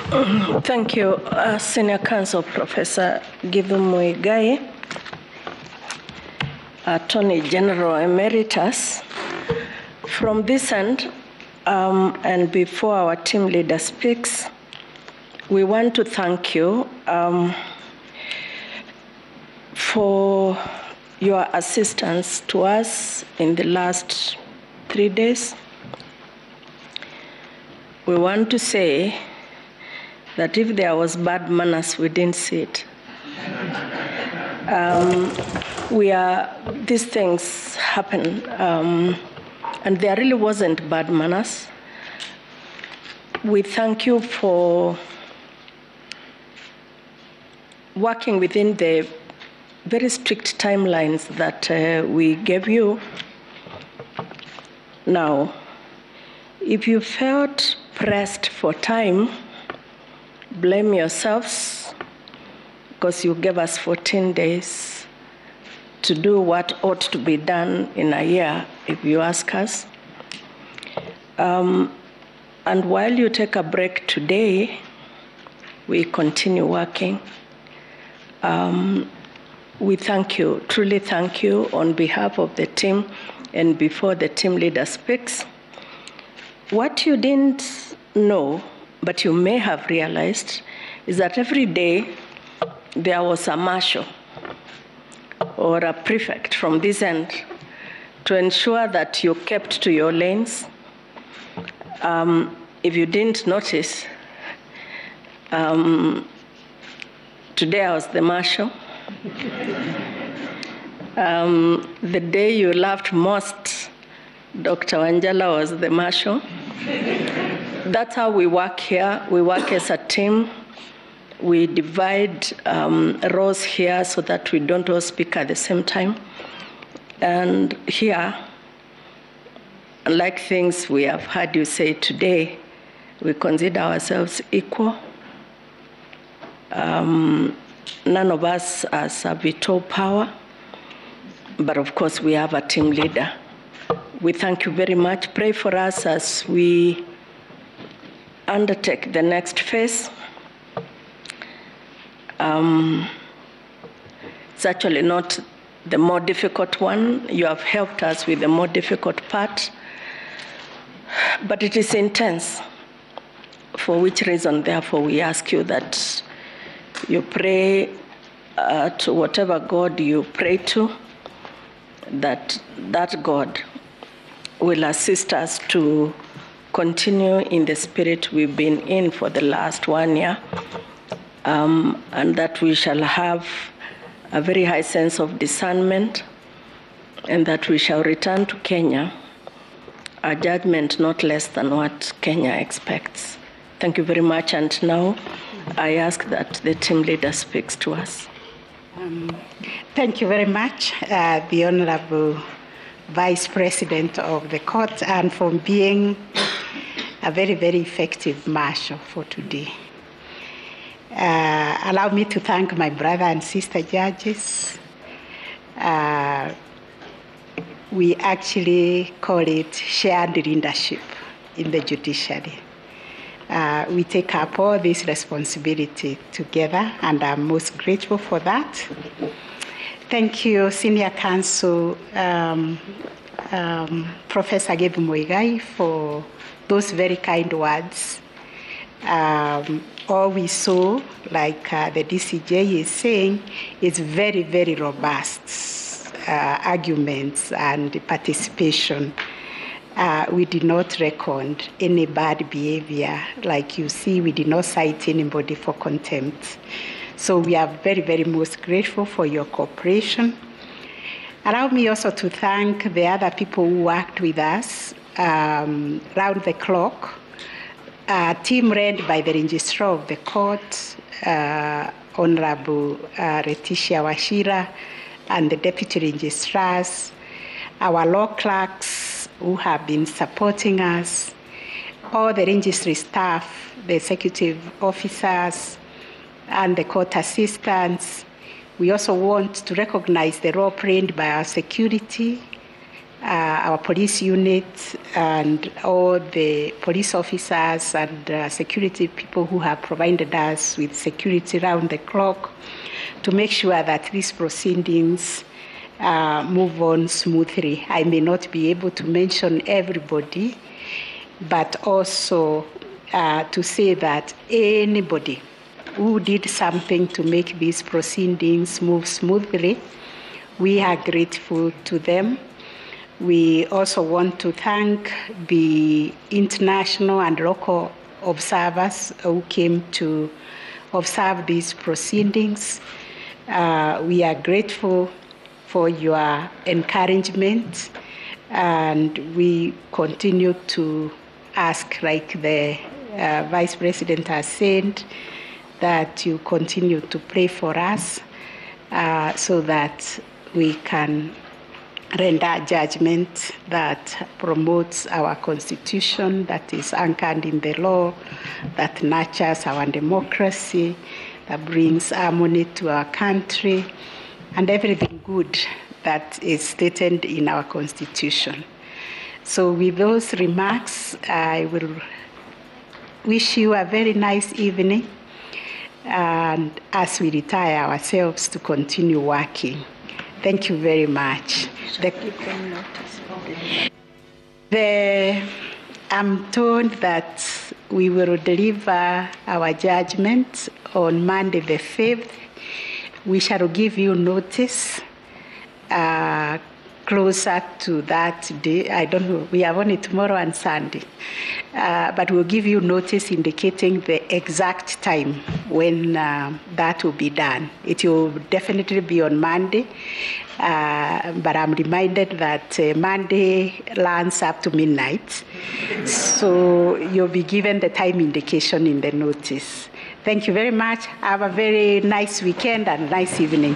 Thank you, Senior Counsel Professor Gideon Muigai, Attorney General Emeritus. From this end, and before our team leader speaks, we want to thank you for your assistance to us in the last 3 days. We want to say that if there was bad manners, we didn't see it. These things happen, and there really wasn't bad manners. We thank you for working within the very strict timelines that we gave you. Now, if you felt pressed for time, blame yourselves, because you gave us 14 days to do what ought to be done in a year, if you ask us. And while you take a break today, we continue working. We thank you, truly thank you on behalf of the team and before the team leader speaks. What you didn't know, but you may have realized, is that every day there was a marshal or a prefect from this end to ensure that you kept to your lanes. If you didn't notice, today I was the marshal. The day you laughed most, Dr. Wanjala was the marshal. That's how we work here. We work as a team. We divide roles here so that we don't all speak at the same time. And here, like things we have heard you say today, we consider ourselves equal. None of us has a veto power, but of course we have a team leader. We thank you very much. Pray for us as we undertake the next phase. It's actually not the more difficult one. You have helped us with the more difficult part, but it is intense, for which reason, therefore, we ask you that you pray to whatever God you pray to, that God will assist us to continue in the spirit we've been in for the last 1 year, and that we shall have a very high sense of discernment, and that we shall return to Kenya a judgment not less than what Kenya expects. Thank you very much, and now I ask that the team leader speaks to us. Thank you very much, the Honorable Vice President of the Court, and for being a very, very effective marshal for today. Allow me to thank my brother and sister judges. We actually call it shared leadership in the judiciary. We take up all this responsibility together, and I'm most grateful for that. Thank you, Senior Counsel Professor Gideon Muigai, for those very kind words. All we saw, like the DCJ is saying, is very, very robust arguments and participation. We did not record any bad behavior. Like you see, we did not cite anybody for contempt. So we are very, very most grateful for your cooperation. Allow me also to thank the other people who worked with us round the clock. A team led by the Registrar of the Court, Honorable Letitia Wachira, and the Deputy Registrars, our law clerks who have been supporting us, all the registry staff, the executive officers, and the court assistants. We also want to recognize the role played by our security, our police unit and all the police officers and security people who have provided us with security around the clock to make sure that these proceedings move on smoothly. I may not be able to mention everybody, but also to say that anybody who did something to make these proceedings move smoothly, we are grateful to them. We also want to thank the international and local observers who came to observe these proceedings. We are grateful for your encouragement, and we continue to ask, like the Vice President has said, that you continue to pray for us so that we can render judgment that promotes our Constitution, that is anchored in the law, that nurtures our democracy, that brings harmony to our country, and everything good that is stated in our Constitution. So with those remarks, I will wish you a very nice evening, and as we retire ourselves to continue working. Thank you very much. I'm told that we will deliver our judgment on Monday the 5th. We shall give you notice closer to that day. I don't know, we have only tomorrow and Sunday. But we'll give you notice indicating the exact time when that will be done. It will definitely be on Monday, but I'm reminded that Monday lands up to midnight. So you'll be given the time indication in the notice. Thank you very much. Have a very nice weekend and nice evening.